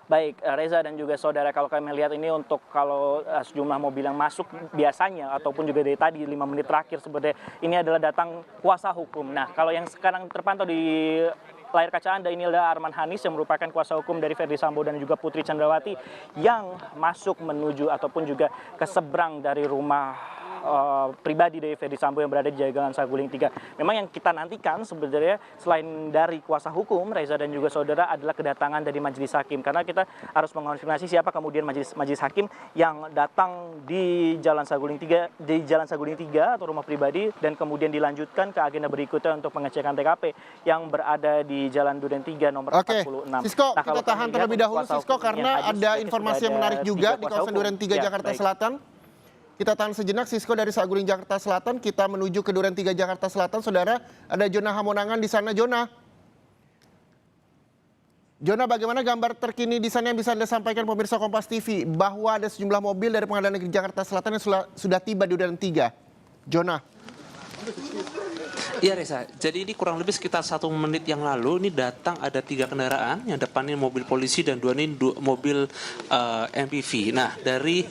Baik, Reza dan juga saudara, kalau kami lihat ini untuk kalau sejumlah mobil yang masuk biasanya ataupun juga dari tadi 5 menit terakhir sebenarnya ini adalah datang kuasa hukum. Nah, kalau yang sekarang terpantau di layar kaca Anda ini adalah Arman Hanis yang merupakan kuasa hukum dari Ferdy Sambo dan juga Putri Candrawati yang masuk menuju ataupun juga ke seberang dari rumah pribadi dari Ferdy Sambo yang berada di Jalan Saguling 3. Memang yang kita nantikan sebenarnya selain dari kuasa hukum Reza dan juga saudara adalah kedatangan dari majelis hakim, karena kita harus mengonfirmasi siapa kemudian majelis hakim yang datang di Jalan Saguling 3 atau rumah pribadi dan kemudian dilanjutkan ke agenda berikutnya untuk pengecekan TKP yang berada di Jalan Duren 3 nomor 46. Sisko, kita tahan terlebih dahulu Sisko karena ada informasi yang menarik juga di kawasan Duren 3 Jakarta Selatan. Kita tahan sejenak, Sisko dari Saguling Jakarta Selatan. Kita menuju ke Duren 3 Jakarta Selatan. Saudara, ada Jona Hamonangan di sana. Jona, bagaimana gambar terkini di sana yang bisa Anda sampaikan pemirsa Kompas TV? Bahwa ada sejumlah mobil dari Pengadilan Negeri Jakarta Selatan yang sudah tiba di Duren 3. Jona. Iya Reza, jadi ini kurang lebih sekitar 1 menit yang lalu ini datang ada 3 kendaraan, yang depannya mobil polisi dan dua mobil MPV. Nah, dari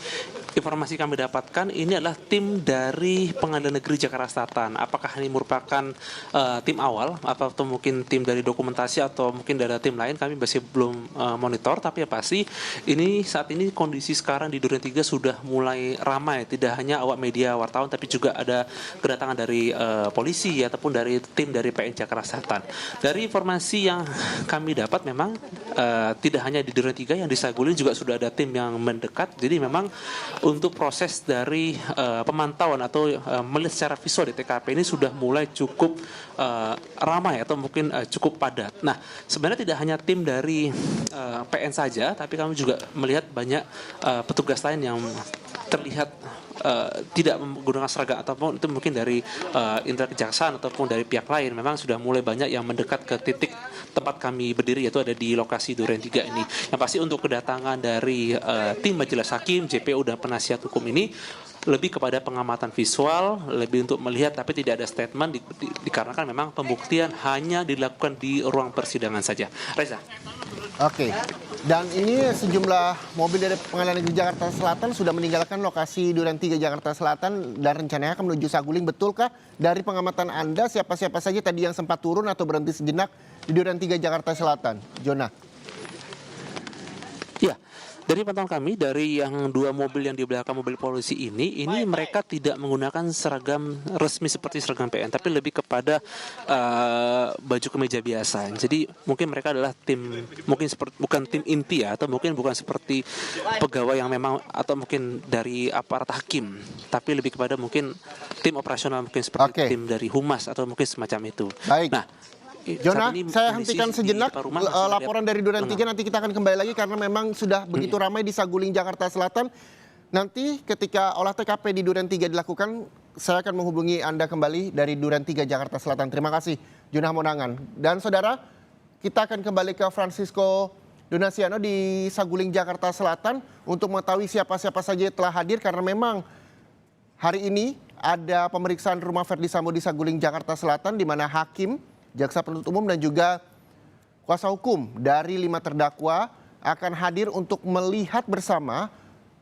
informasi kami dapatkan ini adalah tim dari Pengadilan Negeri Jakarta Selatan. Apakah ini merupakan tim awal atau mungkin tim dari dokumentasi atau mungkin dari tim lain, kami masih belum monitor, tapi yang pasti ini saat ini kondisi sekarang di Duren 3 sudah mulai ramai, tidak hanya awak media wartawan tapi juga ada kedatangan dari polisi ataupun dari tim dari PN Jakarta Selatan. Dari informasi yang kami dapat memang tidak hanya di Duren 3, yang di Saguling juga sudah ada tim yang mendekat. Jadi memang untuk proses dari pemantauan atau melihat secara visual di TKP ini sudah mulai cukup ramai atau mungkin cukup padat. Nah, sebenarnya tidak hanya tim dari PN saja, tapi kami juga melihat banyak petugas lain yang terlihat tidak menggunakan seragam ataupun itu mungkin dari internal kejaksaan ataupun dari pihak lain. Memang sudah mulai banyak yang mendekat ke titik tempat kami berdiri, yaitu ada di lokasi Duren 3 ini. Yang pasti untuk kedatangan dari tim majelis hakim, JPU dan penasihat hukum ini lebih kepada pengamatan visual, lebih untuk melihat tapi tidak ada statement dikarenakan memang pembuktian hanya dilakukan di ruang persidangan saja. Reza. Oke. Dan ini sejumlah mobil dari Pengadilan Negeri Jakarta Selatan sudah meninggalkan lokasi Duren 3 Jakarta Selatan dan rencananya akan menuju Saguling. Betulkah dari pengamatan Anda siapa-siapa saja tadi yang sempat turun atau berhenti sejenak di Duren 3 Jakarta Selatan? Jona. Ya, dari pantauan kami, dari yang 2 mobil yang di belakang mobil polisi ini mereka tidak menggunakan seragam resmi seperti seragam PN, tapi lebih kepada baju kemeja biasa. Jadi mungkin mereka adalah tim, mungkin bukan tim inti ya, atau mungkin bukan seperti pegawai yang memang atau mungkin dari aparat hakim, tapi lebih kepada mungkin tim operasional, mungkin seperti tim dari humas atau mungkin semacam itu. Baik. Nah, Jona, saya hentikan sejenak laporan dari Duren 3, nanti kita akan kembali lagi karena memang sudah begitu ramai di Saguling Jakarta Selatan. Nanti ketika olah TKP di Duren 3 dilakukan, saya akan menghubungi Anda kembali dari Duren 3 Jakarta Selatan. Terima kasih, Jona Hamonangan. Dan saudara, kita akan kembali ke Francisco Donasiano di Saguling Jakarta Selatan untuk mengetahui siapa-siapa saja yang telah hadir, karena memang hari ini ada pemeriksaan rumah Ferdy Sambo di Saguling Jakarta Selatan di mana hakim, jaksa penuntut umum dan juga kuasa hukum dari 5 terdakwa akan hadir untuk melihat bersama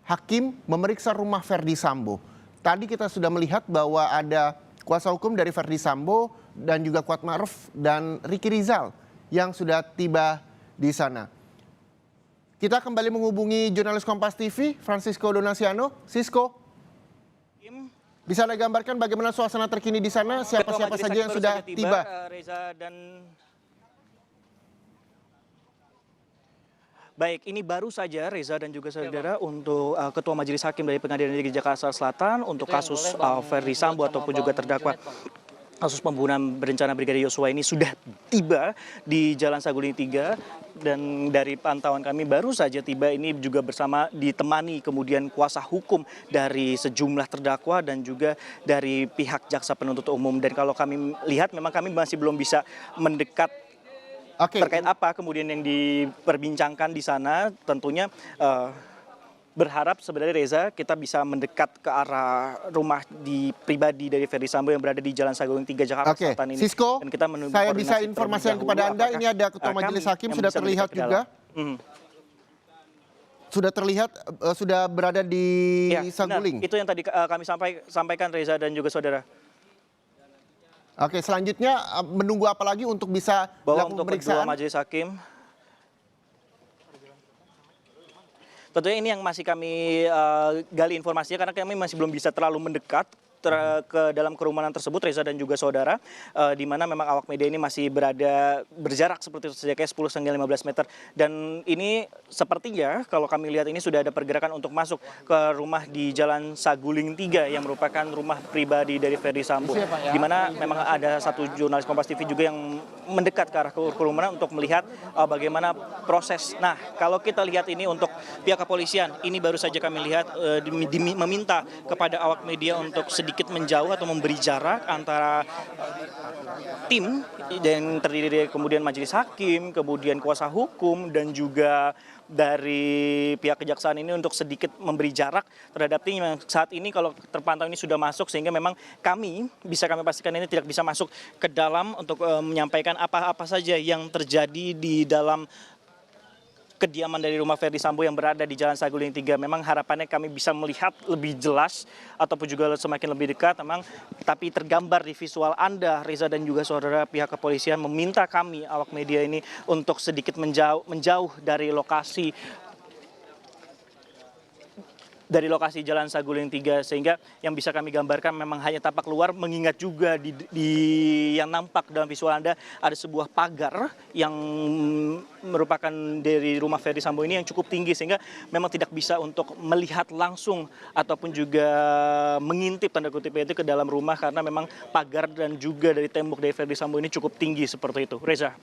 hakim memeriksa rumah Ferdy Sambo. Tadi kita sudah melihat bahwa ada kuasa hukum dari Ferdy Sambo dan juga Kuatmaruf dan Ricky Rizal yang sudah tiba di sana. Kita kembali menghubungi jurnalis Kompas TV, Francisco Donasiano. Sisko, bisa Anda gambarkan bagaimana suasana terkini di sana? Siapa-siapa saja yang sudah tiba? Reza dan baik, ini baru saja Reza dan juga saudara untuk Ketua Majelis Hakim dari Pengadilan Negeri Jakarta Selatan untuk kasus Ferdy Sambo ataupun juga terdakwa kasus pembunuhan berencana Brigadir Yosua ini sudah tiba di Jalan Saguling 3. Dan dari pantauan kami baru saja tiba ini juga bersama ditemani kemudian kuasa hukum dari sejumlah terdakwa dan juga dari pihak jaksa penuntut umum. Dan kalau kami lihat memang kami masih belum bisa mendekat terkait apa kemudian yang diperbincangkan di sana. Tentunya berharap sebenarnya Reza kita bisa mendekat ke arah rumah pribadi dari Ferdy Sambo yang berada di Jalan Saguling 3 Jakarta Selatan ini. Sisko, dan kita saya bisa informasikan kepada Anda, ini ada Ketua Majelis Hakim sudah terlihat juga. sudah terlihat sudah berada di Ya, Saguling. benar. Itu yang tadi kami sampaikan Reza dan juga saudara. Oke, selanjutnya menunggu apa lagi untuk bisa Bahwa dilakukan untuk pemeriksaan? kedua majelis hakim, tentunya ini yang masih kami gali informasinya karena kami masih belum bisa terlalu mendekat ke dalam kerumunan tersebut, Reza dan juga saudara, di mana memang awak media ini masih berjarak seperti itu saja, kayak 10 hingga 15 meter. Dan ini sepertinya kalau kami lihat ini sudah ada pergerakan untuk masuk ke rumah di Jalan Saguling 3 yang merupakan rumah pribadi dari Ferdy Sambo, di mana memang ada satu jurnalis Kompas TV juga yang mendekat ke arah kerumunan untuk melihat bagaimana proses. Nah, kalau kita lihat ini untuk pihak kepolisian, ini baru saja kami lihat meminta kepada awak media untuk sedikit menjauh atau memberi jarak antara tim yang terdiri dari kemudian majelis hakim, kemudian kuasa hukum, dan juga dari pihak kejaksaan ini untuk sedikit memberi jarak terhadap tim yang saat ini kalau terpantau ini sudah masuk, sehingga memang kami pastikan ini tidak bisa masuk ke dalam untuk menyampaikan apa-apa saja yang terjadi di dalam kediaman dari rumah Ferdy Sambo yang berada di Jalan Saguling 3. Memang harapannya kami bisa melihat lebih jelas ataupun juga semakin lebih dekat, memang tapi tergambar di visual Anda, Reza dan juga saudara, pihak kepolisian meminta kami awak media ini untuk sedikit menjauh dari lokasi Jalan Saguling 3, sehingga yang bisa kami gambarkan memang hanya tampak luar, mengingat juga di yang nampak dalam visual Anda ada sebuah pagar yang merupakan dari rumah Ferdy Sambo ini yang cukup tinggi, sehingga memang tidak bisa untuk melihat langsung ataupun juga mengintip tanda kutip itu ke dalam rumah karena memang pagar dan juga dari tembok dari Ferdy Sambo ini cukup tinggi seperti itu. Reza.